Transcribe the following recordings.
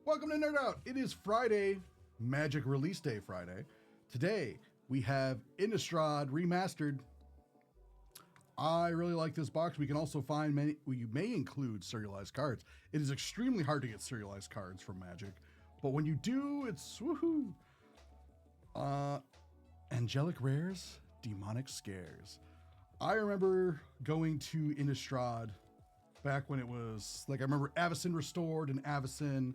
Welcome to Nerd Out. It is Friday, Magic Release Day Friday. Today, we have Innistrad Remastered. I really like this box. We can also find many, you may include serialized cards. It is extremely hard to get serialized cards from Magic, but when you do, it's woohoo. Angelic Rares, Demonic Scares. I remember going to Innistrad back when it was, like, I remember Avacyn Restored and Avacyn,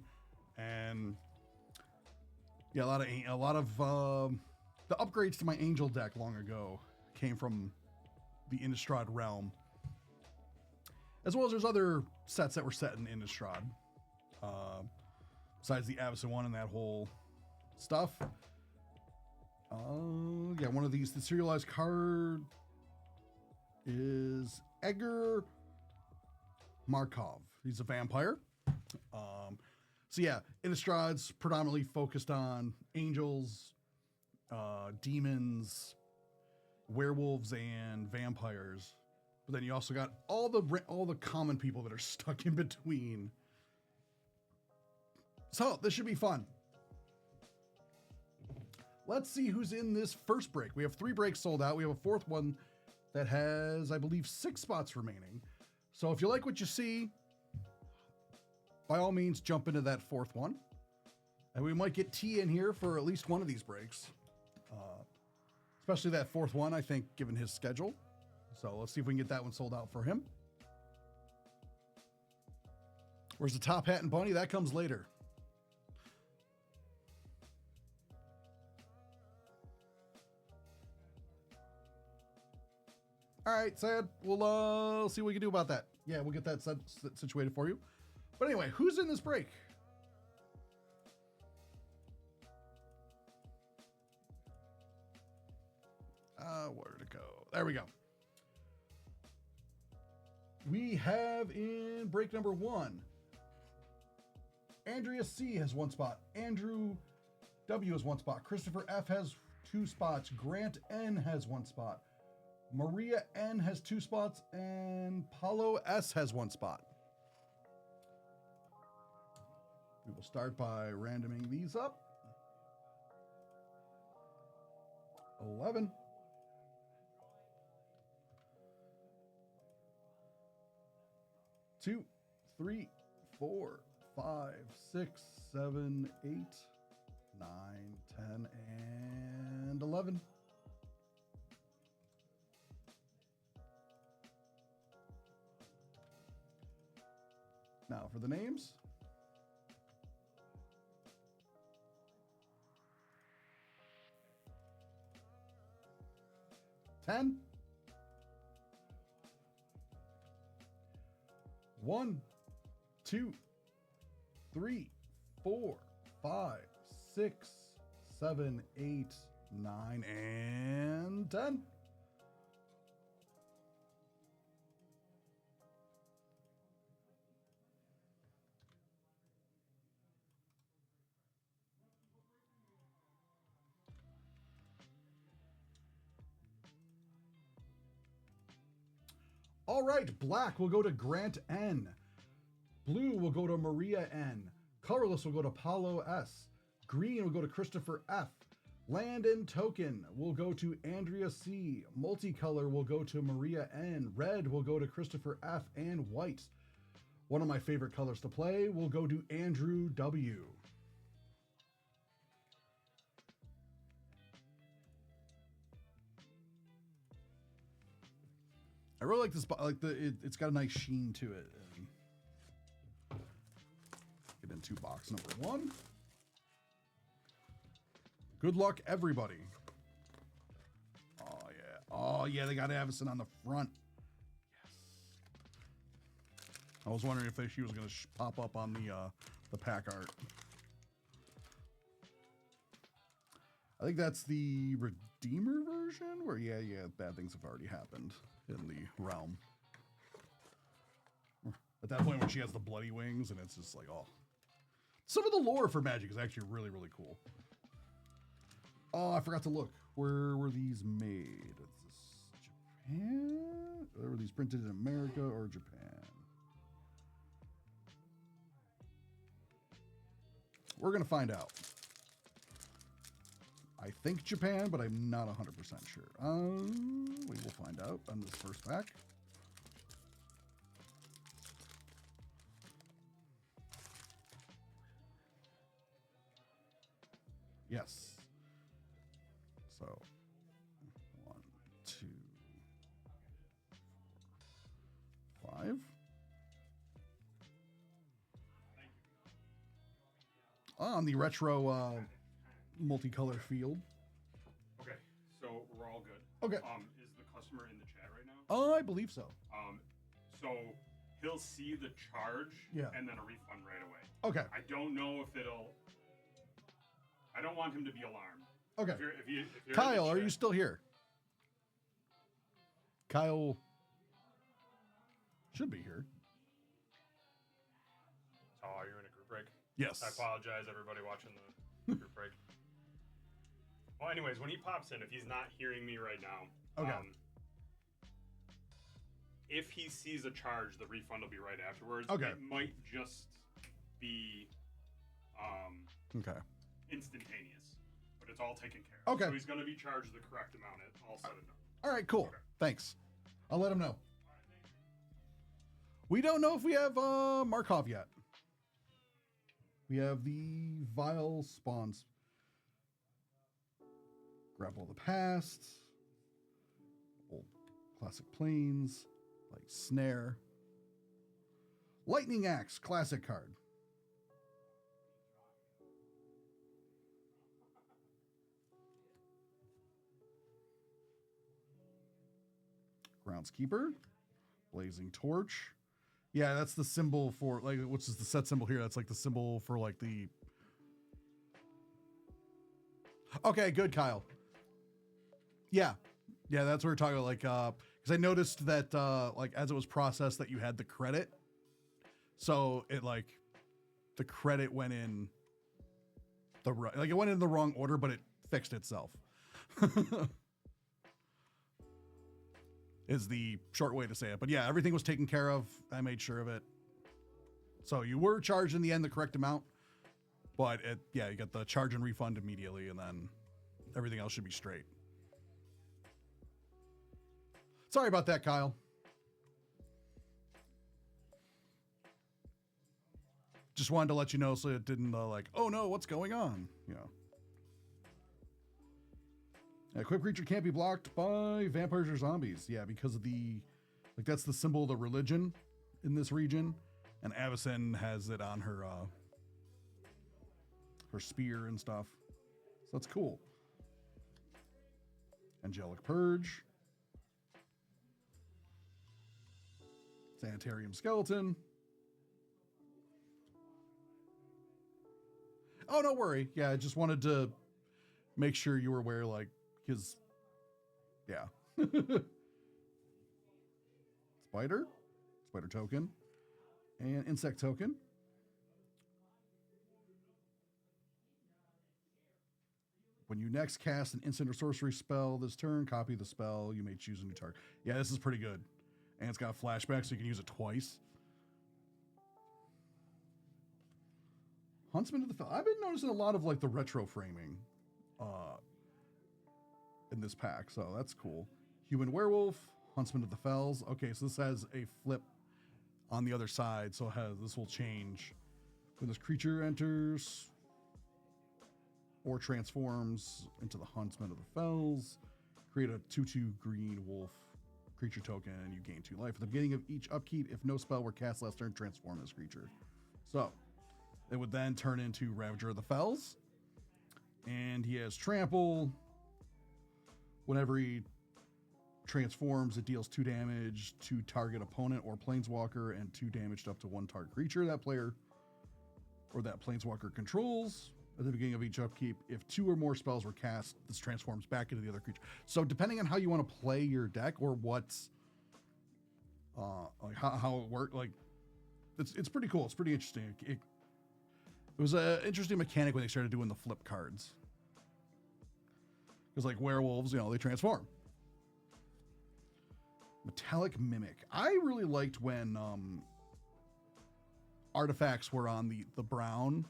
and yeah, a lot of the upgrades to my Angel deck long ago came from the Innistrad realm, as well as there's other sets that were set in Innistrad, besides the Avacyn one and that whole stuff. Yeah, one of these, the serialized card is Edgar Markov. He's a vampire. So yeah, Innistrad's predominantly focused on angels, demons, werewolves, and vampires. But then you also got all the common people that are stuck in between. So this should be fun. Let's see who's in this first break. We have 3 breaks sold out. We have a 4th one that has, I believe, 6 spots remaining. So if you like what you see, by all means, jump into that 4th one. And we might get T in here for at least one of these breaks. Especially that 4th one, I think, given his schedule. So let's see if we can get that one sold out for him. Where's the Top Hat and Bunny? That comes later. All right, Sad. We'll see what we can do about that. Yeah, we'll get that situated for you. But anyway, who's in this break? Where to go? There we go. We have in break number 1, Andrea C has 1 spot. Andrew W has 1 spot. Christopher F has 2 spots. Grant N has 1 spot. Maria N has 2 spots, and Paulo S has 1 spot. We will start by randoming these up. 11. 2, 3, 4, 5, 6, 7, 8, 9, 10, and 11. Now for the names. Ten. 1, 2, 3, 4, 5, 6, 7, 8, 9, and 10. All right, black will go to Grant N. Blue will go to Maria N. Colorless will go to Paulo S. Green will go to Christopher F. Land and token will go to Andrea C. Multicolor will go to Maria N. Red will go to Christopher F. And white, one of my favorite colors to play, will go to Andrew W. I really like this, like it's got a nice sheen to it. Get into box number 1. Good luck, everybody. Oh yeah, oh yeah, they got Avacyn on the front. Yes. I was wondering if she was gonna pop up on the pack art. I think that's the Redeemer version, where yeah, bad things have already happened in the realm. At that point when she has the bloody wings, and it's just like, oh. Some of the lore for Magic is actually really, really cool. Oh, I forgot to look. Where were these made? Is this Japan? Or were these printed in America or Japan? We're going to find out. I think Japan, but I'm not 100% sure. We will find out on this first pack. Yes. So, 1, 2, 4, 5. On the retro multicolor field. Okay, so we're all good. Okay. Is the customer in the chat right now? Oh, I believe so. So he'll see the charge and then a refund right away. Okay. I don't know if it'll. I don't want him to be alarmed. Okay. If you're Kyle, are you still here? Kyle should be here. Oh, you're in a group break? Yes. I apologize, everybody watching the group break. Well, anyways, when he pops in, if he's not hearing me right now, okay. If he sees a charge, the refund will be right afterwards. Okay. It might just be okay. Instantaneous, but it's all taken care of. Okay. So he's going to be charged the correct amount at all said and done. All right, cool. Okay. Thanks. I'll let him know. We don't know if we have Markov yet. We have the Vile Spawns. Grapple of the Past. Old classic planes. Like Snare. Lightning Axe, classic card. Groundskeeper. Blazing Torch. Yeah, that's the symbol for, like, which is the set symbol here. That's like the symbol for, like, the... Okay, good, Kyle. Yeah. Yeah, that's what we're talking about. Like, because I noticed that, like, as it was processed, that you had the credit. So it, like, the credit went in the right, like, it went in the wrong order, but it fixed itself. Is the short way to say it. But yeah, everything was taken care of. I made sure of it. So you were charged in the end the correct amount, but yeah, you got the charge and refund immediately, and then everything else should be straight. Sorry about that, Kyle. Just wanted to let you know so it didn't like, oh no, what's going on? You know. A equipped creature can't be blocked by vampires or zombies. Yeah, because of the, like, that's the symbol of the religion in this region. And Avacyn has it on her, her spear and stuff. So that's cool. Angelic Purge. Sanitarium Skeleton. Oh, don't worry. Yeah, I just wanted to make sure you were aware, like, because, yeah. Spider token, and insect token. When you next cast an instant or sorcery spell this turn, copy the spell. You may choose a new target. Yeah, this is pretty good. And it's got flashback, so you can use it twice. Huntsman of the Fell. I've been noticing a lot of, like, the retro framing in this pack, so that's cool. Human Werewolf, Huntsman of the Fells. Okay, so this has a flip on the other side, so this will change when this creature enters or transforms into the Huntsman of the Fells. Create a 2/2 green wolf creature token, and you gain 2 life. At the beginning of each upkeep, if no spell were cast last turn, transform this creature. So it would then turn into Ravager of the Fells, and he has Trample. Whenever he transforms, it deals 2 damage to target opponent or planeswalker and 2 damage to up to 1 target creature that player or that planeswalker controls. At the beginning of each upkeep, if 2 or more spells were cast, this transforms back into the other creature. So depending on how you want to play your deck or what's like how it worked, like it's pretty cool. It's pretty interesting. It was an interesting mechanic when they started doing the flip cards. Because, like, werewolves, you know, they transform. Metallic Mimic. I really liked when artifacts were on the brown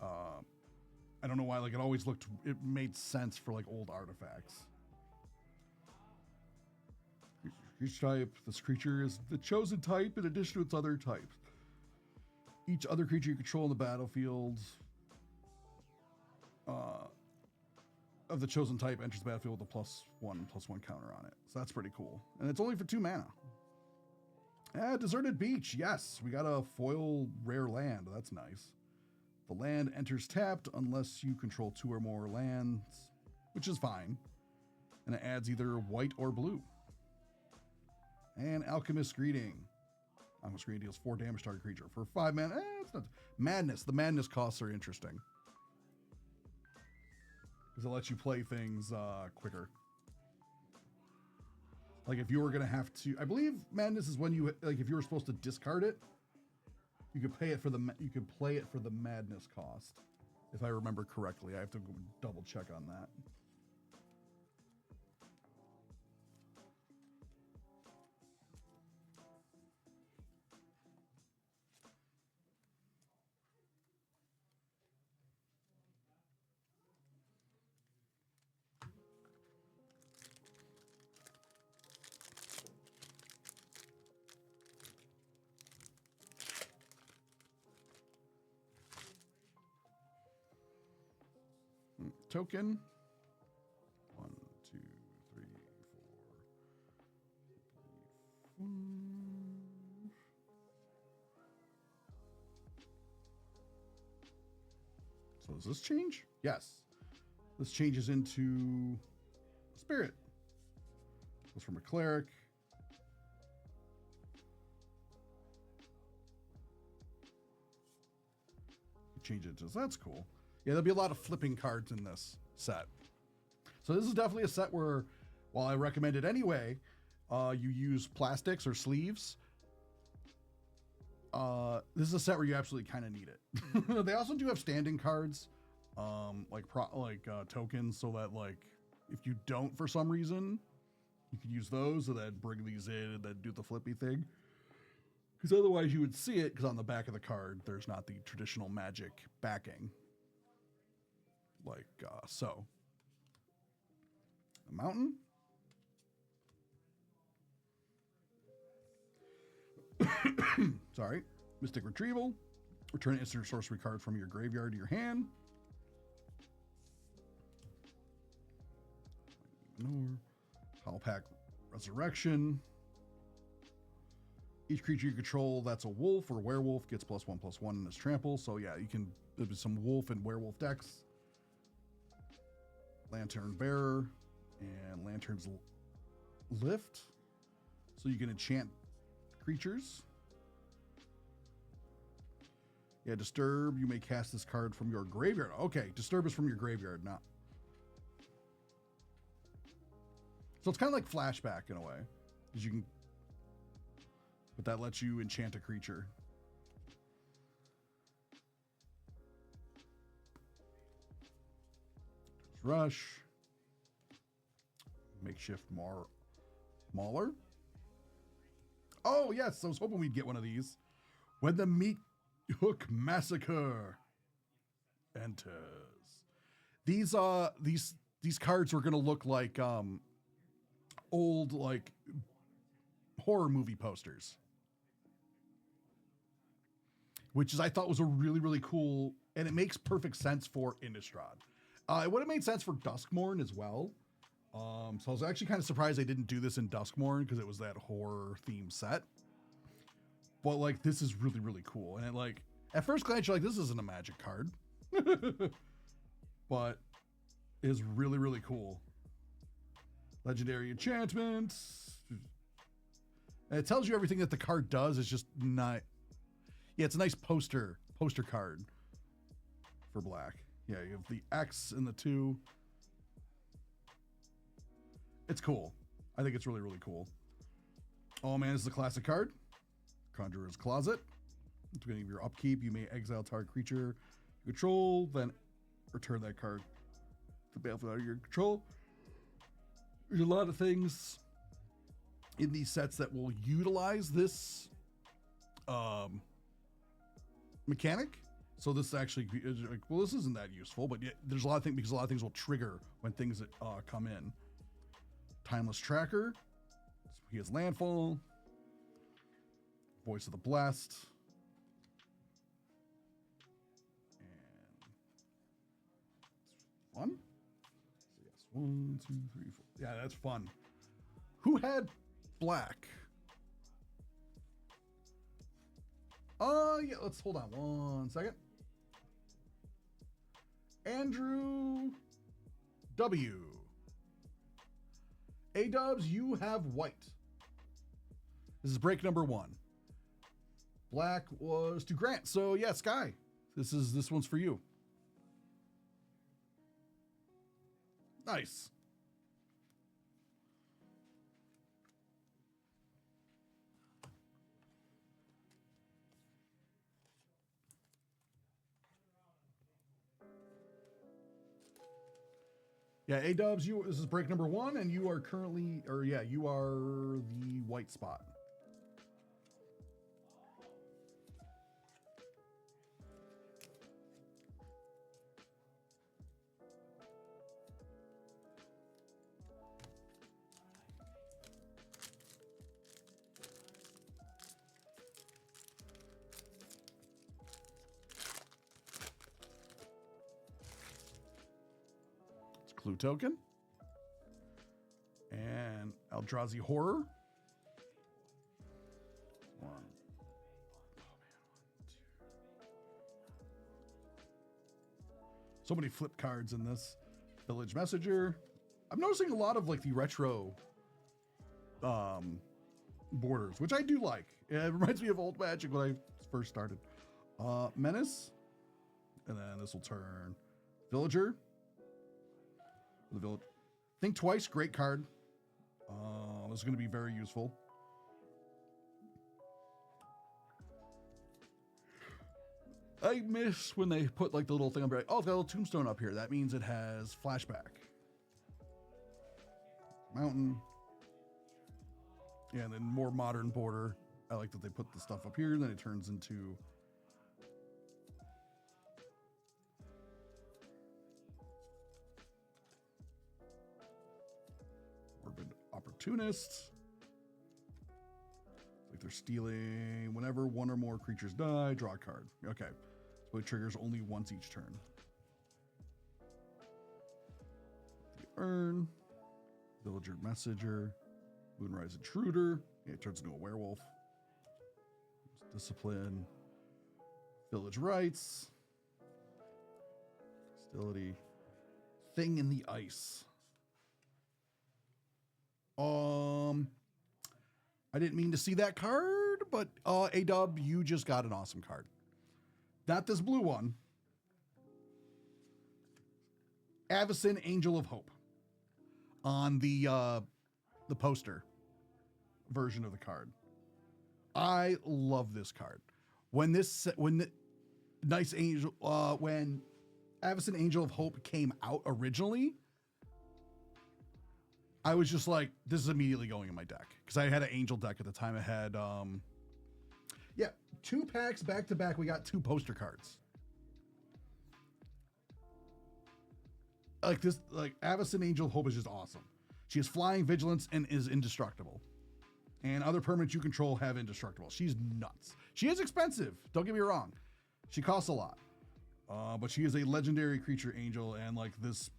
I don't know why, like it always looked, it made sense for like old artifacts. Each type, this creature is the chosen type in addition to its other types. Each other creature you control in the battlefield of the chosen type enters the battlefield with a +1/+1 counter on it. So that's pretty cool. And it's only for 2 mana. Deserted Beach. Yes, we got a foil rare land. That's nice. The land enters tapped unless you control 2 or more lands, which is fine. And it adds either white or blue. And Alchemist Greeting. Alchemist Greeting deals 4 damage to target creature. For 5 mana, it's not. Madness. The madness costs are interesting. Because it lets you play things quicker. Like if you were going to have to, I believe madness is when you, like if you were supposed to discard it, you could play it for the madness cost. If I remember correctly. I have to go double check on that. Token. 1, 2, 3, 4, 5. So does this change? Yes. This changes into Spirit. Goes from a cleric. Change it to, that's cool. Yeah, there'll be a lot of flipping cards in this set. So this is definitely a set where, while I recommend it anyway, you use plastics or sleeves. This is a set where you absolutely kind of need it. They also do have standing cards, like tokens, so that like if you don't for some reason, you could use those and then bring these in and then do the flippy thing. Because otherwise you would see it, because on the back of the card there's not the traditional Magic backing. Like so. A mountain. Sorry. Mystic Retrieval. Return an instant sorcery card from your graveyard to your hand. Howl Pack Resurrection. Each creature you control that's a wolf or werewolf gets +1/+1 in this trample. So yeah, you can, there's some wolf and werewolf decks. Lantern Bearer and Lantern's Lift. So you can enchant creatures. Yeah, Disturb. You may cast this card from your graveyard. Okay, Disturb is from your graveyard, not. So it's kind of like Flashback in a way. Because you can. But that lets you enchant a creature. Rush. Makeshift Mauler. Oh, yes. I was hoping we'd get one of these. When the Meat Hook Massacre enters. These cards were going to look like old like horror movie posters. Which is, I thought was a really, really cool, and it makes perfect sense for Innistrad. It would have made sense for Duskmourn as well. So I was actually kind of surprised they didn't do this in Duskmourn because it was that horror theme set. But like, this is really, really cool. And it like, at first glance, you're like, this isn't a Magic card. But it is really, really cool. Legendary enchantments. And it tells you everything that the card does. It's just not. Yeah, it's a nice poster card for black. Yeah, you have the X and the 2. It's cool. I think it's really, really cool. Oh man, this is a classic card. Conjurer's Closet. At the beginning of your upkeep, you may exile target creature you control, then return that card to the battlefield under your control. There's a lot of things in these sets that will utilize this mechanic. So this actually is like, well, this isn't that useful, but yet there's a lot of things because a lot of things will trigger when things come in. Timeless Tracker. He has Landfall. Voice of the Blessed. And fun. So yes, 1, 2, 3, 4. Yeah, that's fun. Who had black? Yeah, let's hold on 1 second. Andrew W. A-dubs, you have white. This is break number 1. Black was to Grant. So yeah, Sky. This one's for you. Nice. Yeah, A-dubs, this is break number 1, and you are currently, you are the white spot. Clue token. And Eldrazi Horror. 1. So many flip cards in this. Village Messenger. I'm noticing a lot of like the retro borders, which I do like. It reminds me of old Magic when I first started. Menace. And then this will turn Villager. The village. Think Twice, great card. This is going to be very useful. I miss when they put like the little thing up here. Oh, it's got a little tombstone up here. That means it has flashback. Mountain. Yeah, and then more modern border. I like that they put the stuff up here, then it turns into Opportunists. Like they're stealing whenever one or more creatures die, draw a card. Okay. So it triggers only once each turn. The Urn. Villager Messenger. Moonrise Intruder. Yeah, it turns into a werewolf. Discipline. Village Rites. Hostility. Thing in the Ice. I didn't mean to see that card, but A-dub, you just got an awesome card. Not this blue one. Avacyn, Angel of Hope. On the poster version of the card. I love this card. When Avacyn, Angel of Hope came out originally, I was just like, this is immediately going in my deck. Because I had an Angel deck at the time. I had, 2 packs back to back. We got 2 poster cards. Like this, like Avacyn Angel of Hope is just awesome. She has Flying, Vigilance, and is indestructible. And other permanents you control have indestructible. She's nuts. She is expensive. Don't get me wrong. She costs a lot. But she is a legendary creature angel, and like this,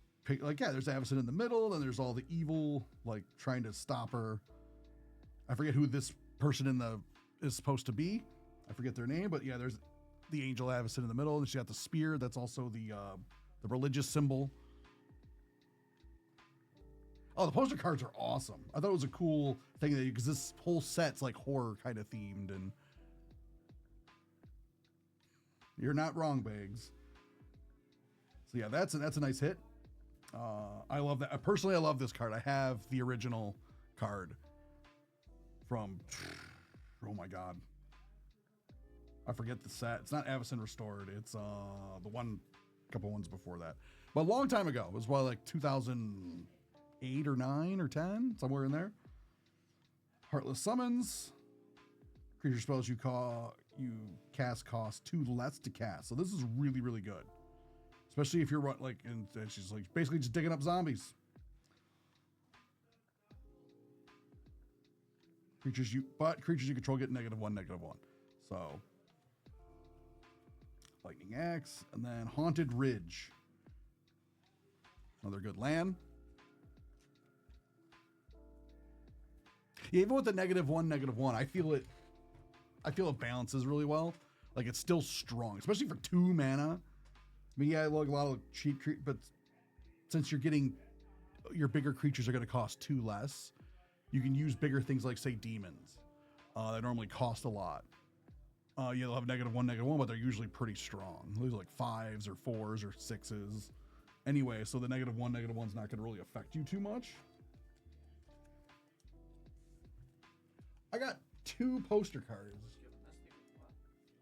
like, yeah, there's Avacyn in the middle, and there's all the evil, like, trying to stop her. I forget who this person is supposed to be. I forget their name, but yeah, there's the angel Avacyn in the middle, and she got the spear. That's also the religious symbol. Oh, the poster cards are awesome. I thought it was a cool thing because this whole set's like horror kind of themed, and you're not wrong, Biggs. So yeah, that's a nice hit. I love that. Personally, I love this card. I have the original card from, oh my God, I forget the set. It's not Avacyn Restored. It's the one, couple ones before that, but a long time ago. It was probably like 2008 or 9 or 10, somewhere in there. Heartless Summons. Creature spells you you cast cost 2 less to cast. So this is really, really good. Especially if you're like, and she's like basically just digging up zombies. Creatures you control get -1/-1. So Lightning Axe, and then Haunted Ridge. Another good land. Yeah, even with the -1/-1, I feel it balances really well. Like it's still strong, especially for 2 mana. I mean, yeah, like a lot of cheap, but since you're getting your bigger creatures are going to cost 2 less, you can use bigger things like, say, demons that normally cost a lot. Yeah, they'll have -1/-1, but they're usually pretty strong. These are like 5s or 4s or 6s. Anyway, so the -1/-1's not going to really affect you too much. I got 2 poster cards.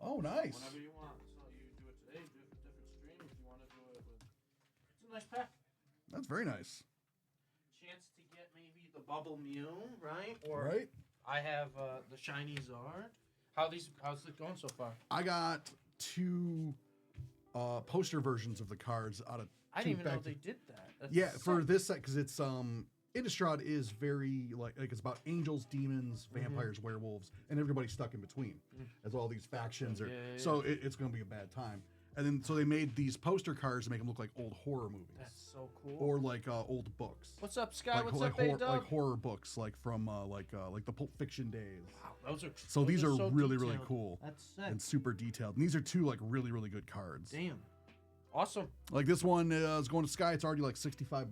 Oh, nice. Whenever you want. So you do it today, do it for different streams. You want to do it with... It's a nice pack. That's very nice. Chance to get maybe the Bubble Mew, right? Or Right? I have the Shiny Zard. How's it going so far? I got 2 poster versions of the cards out of. I didn't even know they did that. That's yeah, sick. for this set, because it's Innistrad is very like it's about angels, demons, vampires, werewolves, and everybody stuck in between, as all these factions are. Yeah. So it's going to be a bad time. And then so they made these poster cards to make them look like old horror movies. That's so cool. Or like old books. What's up, Sky? Like, What's like up, A-Dub? like horror books, like from like the Pulp Fiction days. Wow, those are. So these are so really, really detailed. cool. That's sick. And super detailed. And these are 2 like really, really good cards. Damn. Awesome. Like this one is going to Sky. It's already like $65.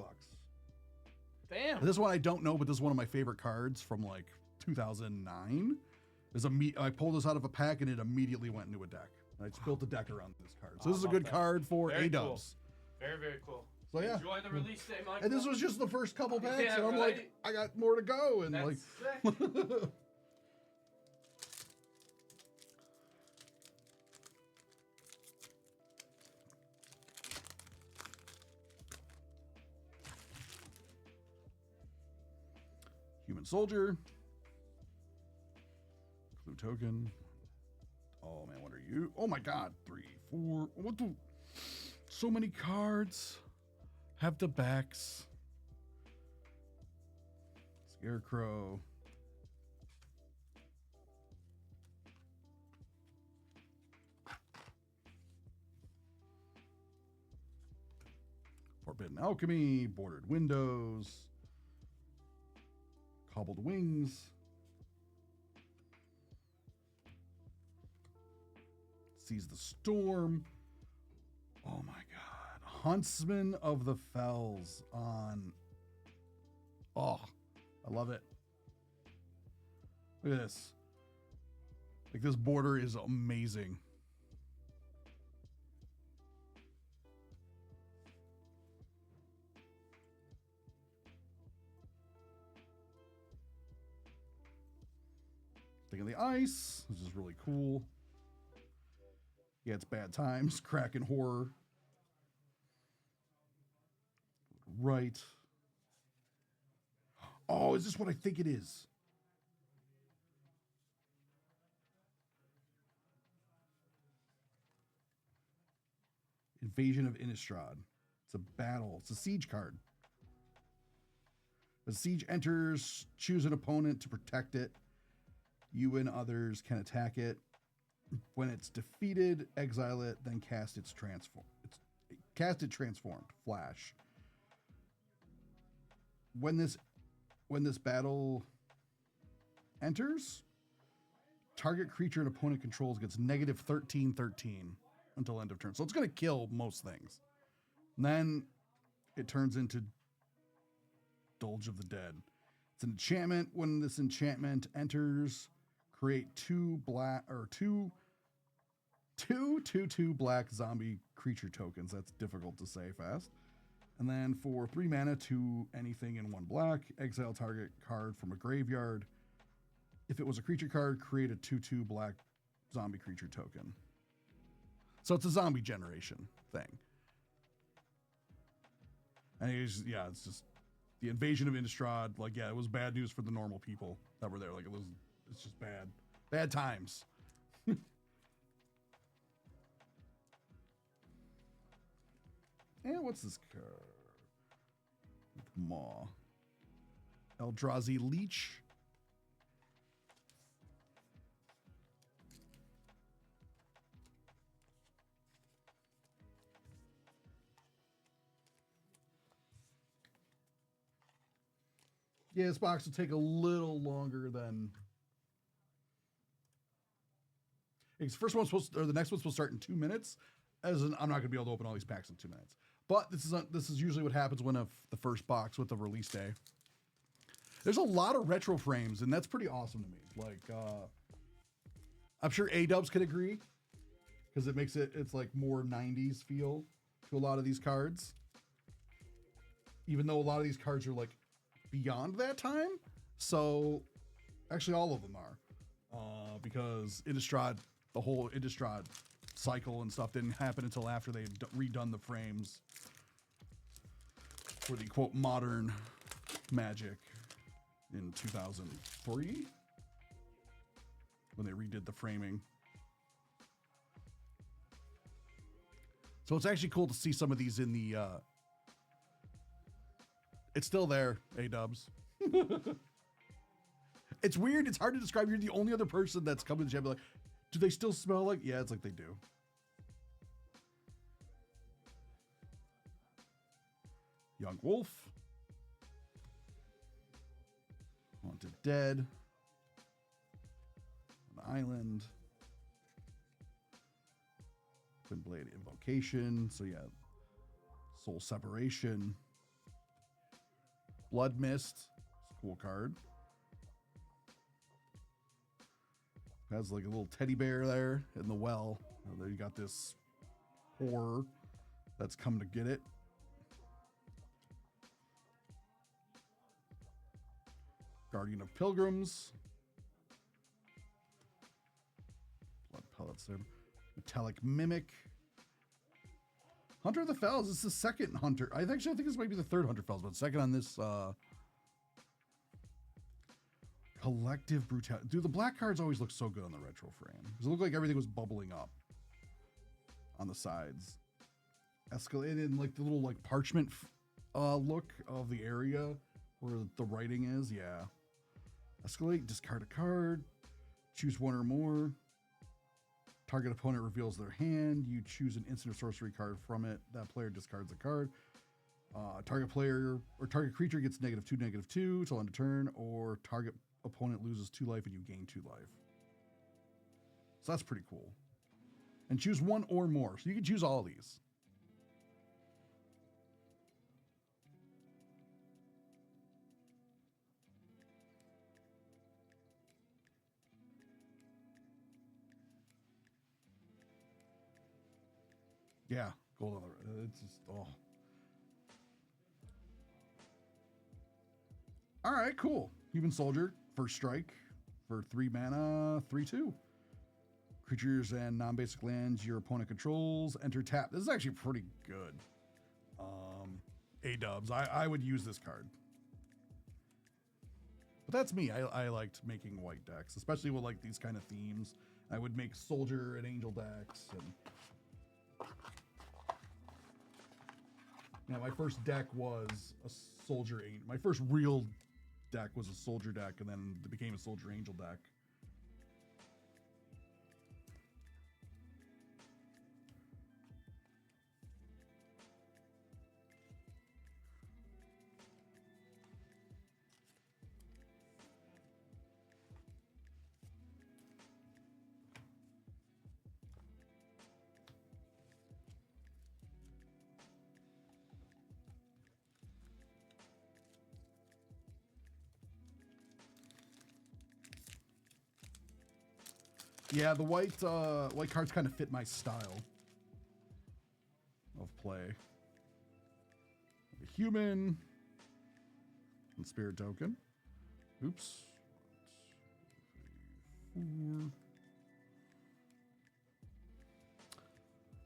Damn. And this one I don't know, but this is one of my favorite cards from like 2009. I pulled this out of a pack and it immediately went into a deck. I just built a deck around this card. So this is a good card for Very A-dubs. Cool. Very, very cool. So yeah. Enjoy the release day, Michael. And this was just the first couple packs, Yeah, and I'm right? like, I got more to go, and That's like. sick. Human Soldier. Clue token. Oh man, what are you? Oh my god, 3, 4. What the? So many cards. Have the backs. Scarecrow. Forbidden Alchemy. Bordered Windows. Cobbled Wings. Seize the Storm. Oh my god. Huntsman of the Fells on. Oh, I love it. Look at this. Like this border is amazing. Thing of the Ice, which is really cool. Yeah, it's Bad Times, Kraken Horror. Right. Oh, is this what I think it is? Invasion of Innistrad. It's a battle. It's a siege card. The siege enters, choose an opponent to protect it. You and others can attack it. When it's defeated, exile it, then cast it transformed. Flash. When this battle enters, target creature an opponent controls gets -13/13 until end of turn. So it's going to kill most things. And then it turns into Dolge of the Dead. It's an enchantment. When this enchantment enters, create 2 black or 2 black zombie creature tokens. That's difficult to say fast. And then for 3 mana to anything in 1 black, exile target card from a graveyard. If it was a creature card, create a 2/2 black zombie creature token. So it's a zombie generation thing. And it's just the invasion of Innistrad. Like, yeah, it was bad news for the normal people that were there. Like, it's just bad times. And what's this card? Maw. Eldrazi Leech. Yeah, this box will take a little longer than. Because first one's supposed to, or the next one's supposed to start in 2 minutes. As in, I'm not going to be able to open all these packs in 2 minutes. But this is usually what happens when the first box with the release day. There's a lot of retro frames, and that's pretty awesome to me. Like, I'm sure A-Dubs could agree, because it makes it's like more 90s feel to a lot of these cards. Even though a lot of these cards are like beyond that time. So, actually all of them are. Because Innistrad, the whole Innistrad cycle and stuff didn't happen until after they redone the frames for the quote modern Magic in 2003 when they redid the framing. So it's actually cool to see some of these in the it's still there, A-Dubs. It's weird, it's hard to describe. You're the only other person that's coming to the chat like, do they still smell like? Yeah, it's like they do. Young Wolf. Haunted Dead. An Island. Twin Blade Invocation. So yeah. Soul Separation. Blood Mist. It's a cool card. Has like a little teddy bear there in the well. Oh, there you got this horror that's come to get it. Guardian of Pilgrims. Blood pellets there. Metallic Mimic. Hunter of the Fells. This is the second Hunter. I think this might be the third Hunter Fells, but second on this Collective Brutality. Dude, the black cards always look so good on the retro frame. Because it looked like everything was bubbling up on the sides. Escalated in like the little like parchment look of the area where the writing is. Yeah. Escalate, discard a card. Choose one or more. Target opponent reveals their hand. You choose an instant or sorcery card from it. That player discards a card. Target player or target creature gets -2/-2 till end of turn, or target opponent loses 2 life and you gain 2 life. So that's pretty cool. And choose one or more. So you can choose all of these. Yeah, gold on the, it's just, oh. All right, cool. Human Soldier, first strike for 3 mana, 3/2. Creatures and non-basic lands your opponent controls enter tap. This is actually pretty good. A-Dubs, I would use this card. But that's me. I liked making white decks, especially with like these kind of themes. I would make Soldier and Angel decks. And yeah, my first deck was a Soldier Angel. My first real deck was a Soldier deck, and then it became a Soldier Angel deck. Yeah, the white cards kind of fit my style of play. A human and spirit token. Oops. 1, 2, 3,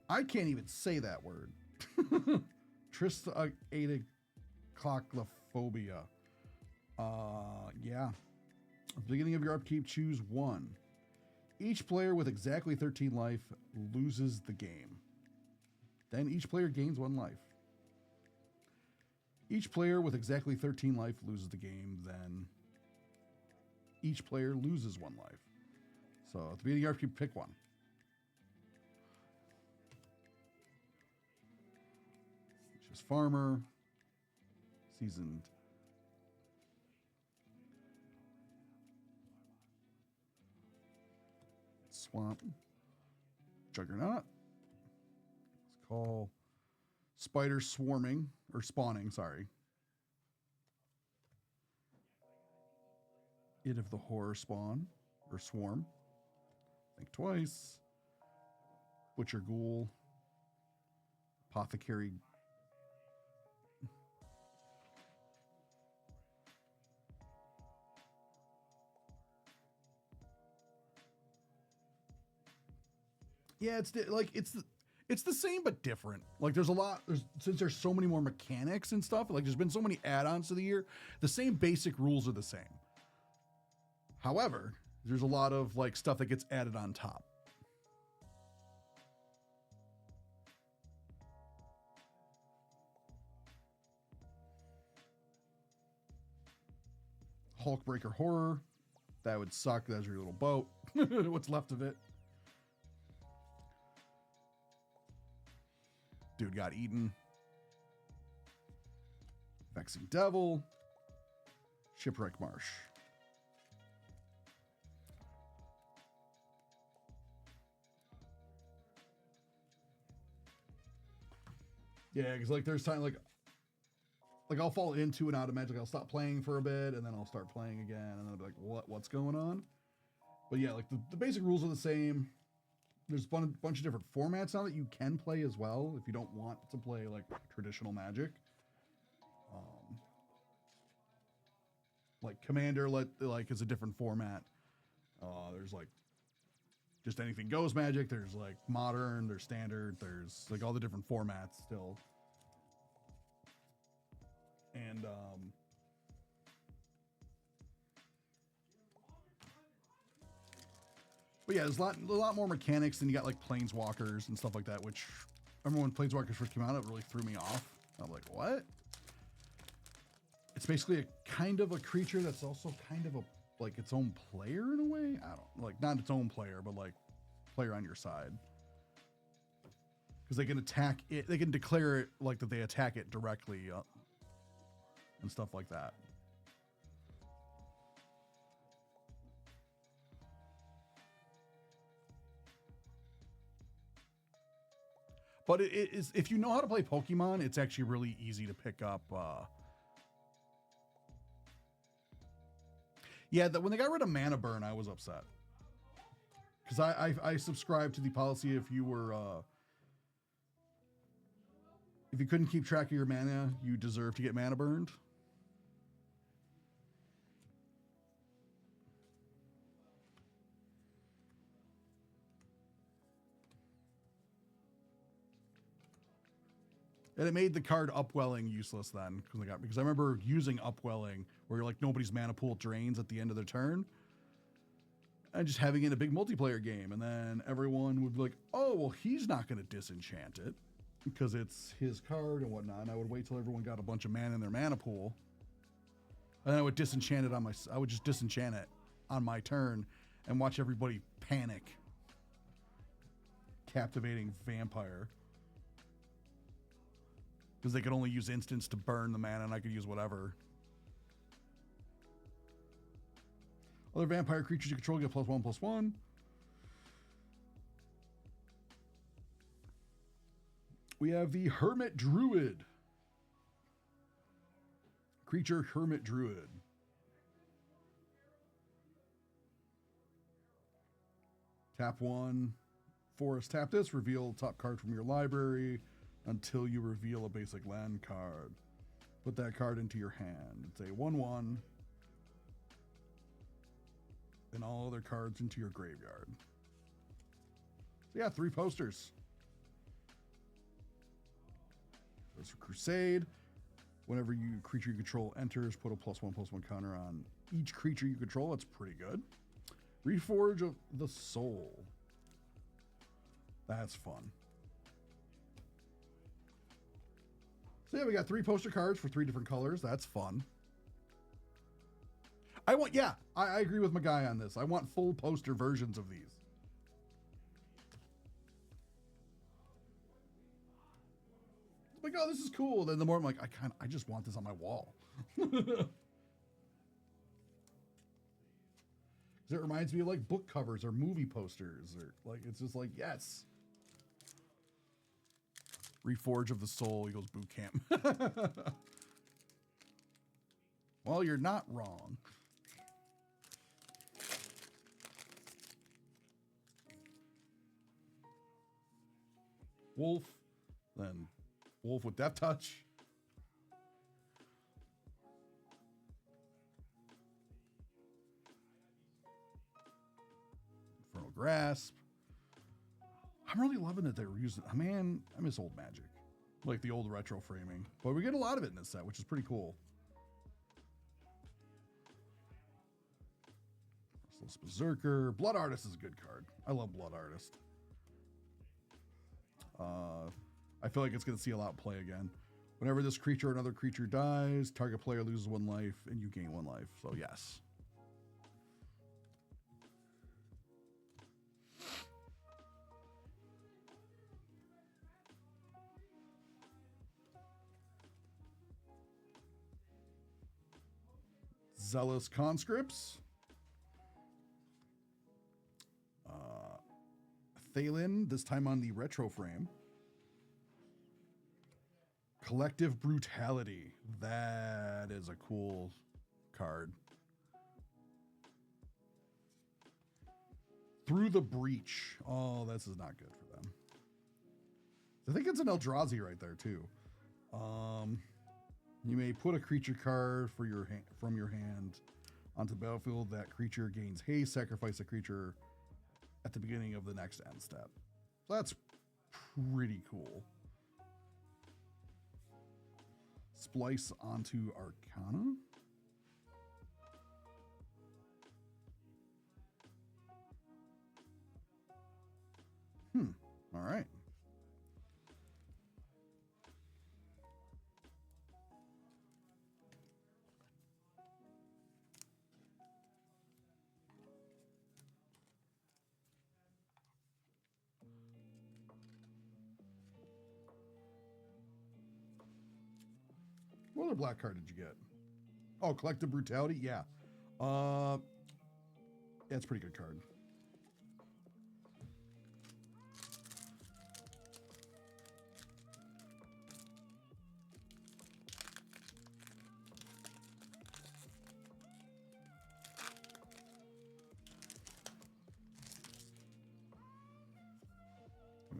4. I can't even say that word. Tristaatophobia. Yeah. At the beginning of your upkeep, choose one. Each player with exactly 13 life loses the game. Then each player gains 1 life. Each player with exactly 13 life loses the game, then each player loses 1 life. So at the beginning of the RPG, pick one. Just farmer, seasoned. Swamp, Juggernaut. Let's call spider swarming or spawning, sorry. It of the horror spawn or swarm. Think twice. Butcher ghoul. Apothecary. Yeah, it's the same but different. Like there's since there's so many more mechanics and stuff, like there's been so many add-ons to the year, the same basic rules are the same. However, there's a lot of like stuff that gets added on top. Hulkbreaker horror. That would suck. That's your little boat. What's left of it. Dude got eaten. Vexing Devil. Shipwreck Marsh. Yeah, because like there's time like I'll fall into and out of Magic. I'll stop playing for a bit and then I'll start playing again and then I'll be like, what's going on? But yeah, like the basic rules are the same. There's a bunch of different formats now that you can play as well if you don't want to play like traditional Magic. Like Commander is a different format. There's like just anything goes Magic. There's like modern, there's standard, there's like all the different formats still. And but yeah, there's a lot more mechanics, and you got like planeswalkers and stuff like that, which I remember when planeswalkers first came out, it really threw me off. I'm like, what? It's basically a kind of a creature that's also kind of like its own player in a way. I don't like not its own player, but like player on your side. Because they can attack it, they can declare it like that they attack it directly and stuff like that. But it is, if you know how to play Pokemon, it's actually really easy to pick up. Yeah, when they got rid of Mana Burn, I was upset. Because I subscribed to the policy if you couldn't keep track of your mana, you deserve to get mana burned. And it made the card Upwelling useless then, because I remember using Upwelling where you're like nobody's mana pool drains at the end of their turn. And just having it in a big multiplayer game, and then everyone would be like, oh, well, he's not going to disenchant it because it's his card and whatnot. And I would wait till everyone got a bunch of mana in their mana pool. And then I would disenchant it I would just disenchant it on my turn and watch everybody panic. Captivating Vampire. Because they could only use instants to burn the mana, and I could use whatever. Other vampire creatures you control get +1/+1. We have the Hermit Druid. Creature Hermit Druid. Tap 1. Forest, tap this. Reveal top card from your library until you reveal a basic land card. Put that card into your hand. It's a 1/1. And all other cards into your graveyard. So yeah, 3 posters. There's for Crusade. Whenever creature you control enters, put a +1/+1 counter on each creature you control. That's pretty good. Reforge of the Soul. That's fun. So yeah, we got 3 poster cards for 3 different colors. That's fun. I agree with my guy on this. I want full poster versions of these. Like, oh, this is cool. Then the more I'm like, I just want this on my wall. It reminds me of like book covers or movie posters, or like, it's just like, yes. Reforge of the Soul equals boot camp. Well, you're not wrong. Wolf, then Wolf with Death Touch. Infernal Grasp. I'm really loving that they're using. Man, I miss old Magic, like the old retro framing. But we get a lot of it in this set, which is pretty cool. Merciless Berserker. Blood Artist is a good card. I love Blood Artist. I feel like it's going to see a lot of play again. Whenever this creature or another creature dies, target player loses 1 life and you gain 1 life. So yes. Zealous Conscripts. Thalen, this time on the retro frame. Collective Brutality. That is a cool card. Through the Breach. Oh, this is not good for them. I think it's an Eldrazi right there too. You may put a creature card from your hand onto the battlefield. That creature gains haste. Sacrifice a creature at the beginning of the next end step. That's pretty cool. Splice onto Arcana. All right. What other black card did you get? Oh, Collective Brutality? Yeah. Yeah, it's a pretty good card.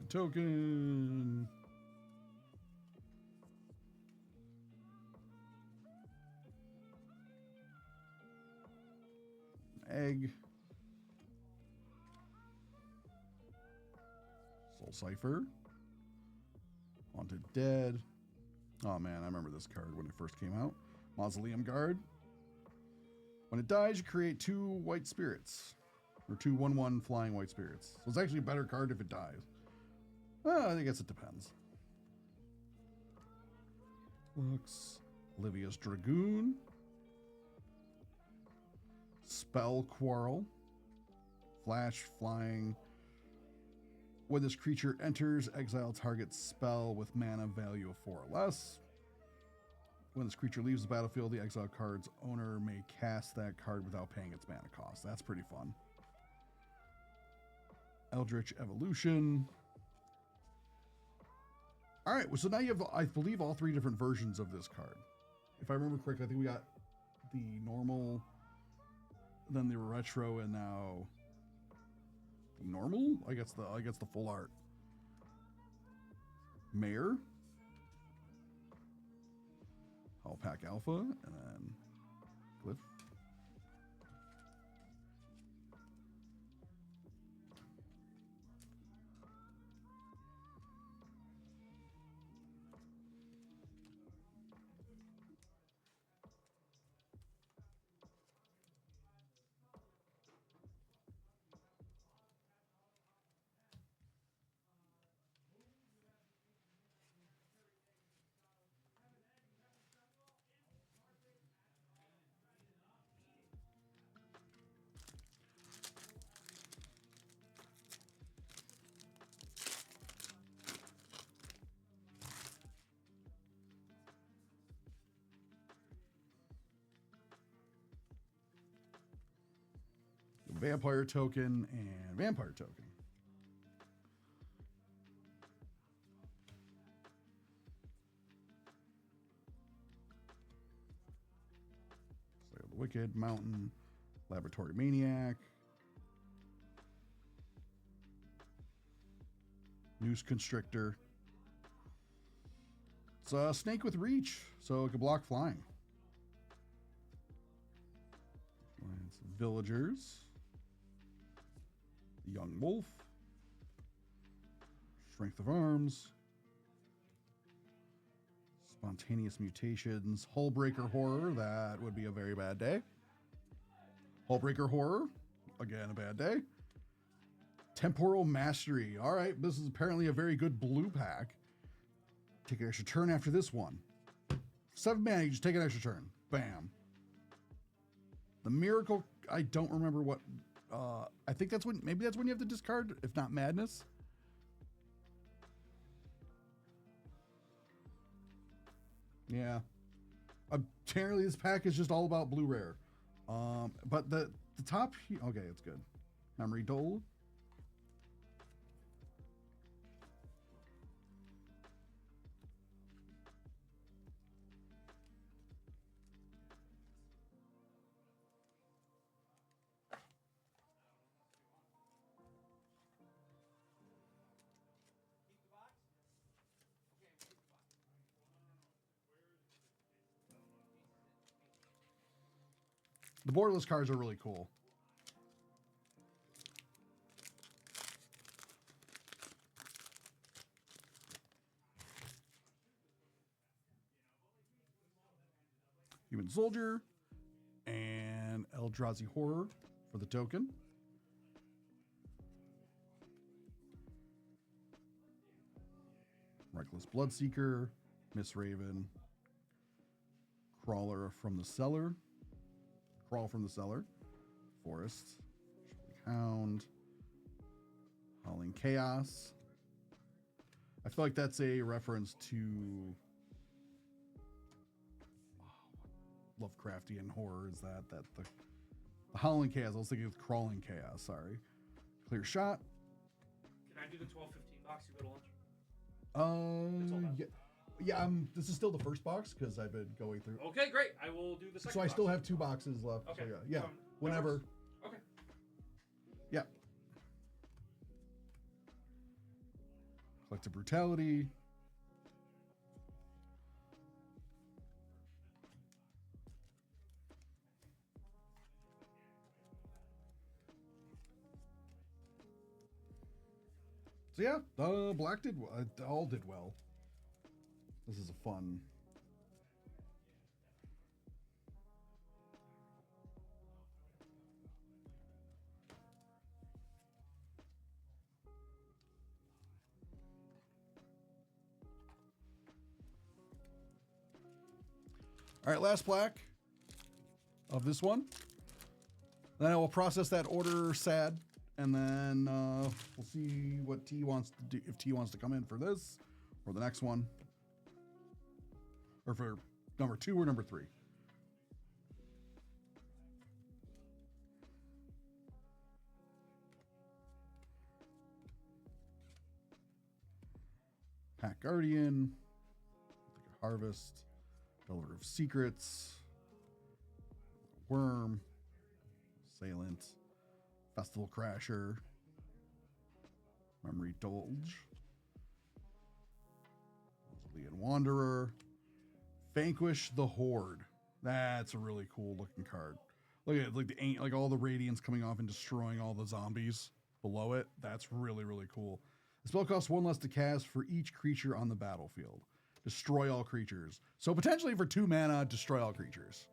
Token. Egg. Soul Cipher. Haunted Dead. Oh man, I remember this card when it first came out. Mausoleum Guard. When it dies, you create 2 white spirits. Or 2 1/1 flying white spirits. So it's actually a better card if it dies. I guess it depends. Looks. Livia's Dragoon. Spell Quarrel. Flash flying. When this creature enters, exile target spell with mana value of 4 or less. When this creature leaves the battlefield, the exile card's owner may cast that card without paying its mana cost. That's pretty fun. Eldritch Evolution. All right, so now you have, I believe, all 3 different versions of this card. If I remember correctly, I think we got the normal, then the retro, and now the normal. I guess the full art. Mayor, Hellpack Alpha, and then Glyph. Vampire token and vampire token. So the Wicked, Mountain, Laboratory Maniac, Noose Constrictor. It's a snake with reach, so it can block flying. Villagers. Young Wolf. Strength of Arms. Spontaneous Mutations. Hullbreaker Horror. That would be a very bad day. Hullbreaker Horror. Again, a bad day. Temporal Mastery. All right, this is apparently a very good blue pack. Take an extra turn after this one. 7 mana, you just take an extra turn. Bam. The Miracle, I don't remember what, I think that's when, maybe that's when you have to discard, if not Madness. Yeah. Apparently this pack is just all about blue rare. But the top, okay, it's good. Memory Dole. The borderless cards are really cool. Human Soldier and Eldrazi Horror for the token. Reckless Bloodseeker, Miss Raven, Crawler from the Cellar. Crawl from the Cellar, Forest, Hound, Howling Chaos. I feel like that's a reference to Lovecraftian horror. Is that the Howling Chaos? I was thinking of Crawling Chaos. Sorry. Clear Shot. Can I do the 12, 15 box you go to lunch? Yeah. Yeah, this is still the first box because I've been going through. Okay, great. I will do the second So I box. still have 2 boxes left. Okay. So yeah. Whenever. Okay. Yeah. Collective Brutality. So yeah, black did all did well. This is a fun. All right, last black of this one. Then I will process that order sad, and then we'll see what T wants to do, if T wants to come in for this or the next one. Or for number 2 or number 3. Pack Guardian, Harvest, Delver of Secrets, Worm, Assailant, Festival Crasher, Memory Dolge, Mausolean Wanderer, Vanquish the Horde. That's a really cool looking card. Look at it, like all the radiance coming off and destroying all the zombies below it. That's really, really cool. The spell costs 1 less to cast for each creature on the battlefield. Destroy all creatures. So potentially for 2 mana, destroy all creatures.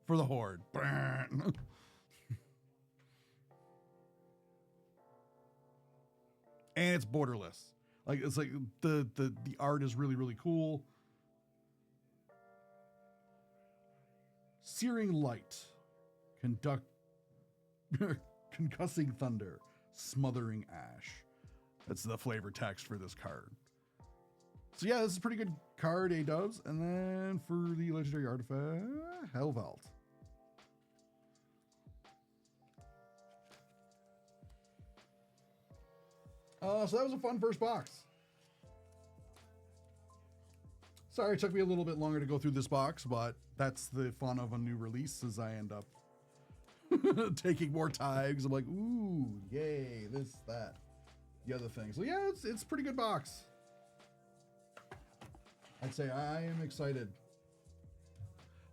For the Horde. And it's borderless. Like it's like the art is really, really cool. Searing Light, Concussing Thunder, Smothering Ash. That's the flavor text for this card. So yeah, this is a pretty good card, A-dubs. And then for the legendary artifact, Hellvault. So that was a fun first box. Sorry, it took me a little bit longer to go through this box, but that's the fun of a new release, as I end up taking more time because I'm like, ooh, yay, this, that, the other thing. So yeah, it's a pretty good box. I'd say I am excited.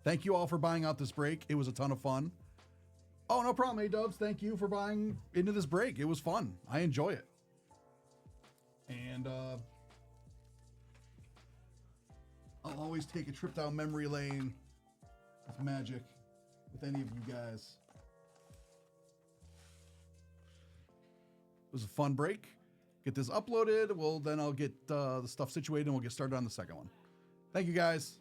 Thank you all for buying out this break. It was a ton of fun. Oh, no problem, A-Dubs. Thank you for buying into this break. It was fun. I enjoy it. And I'll always take a trip down memory lane with Magic with any of you guys. It was a fun break. Get this uploaded. Well, then I'll get the stuff situated and we'll get started on the second one. Thank you guys.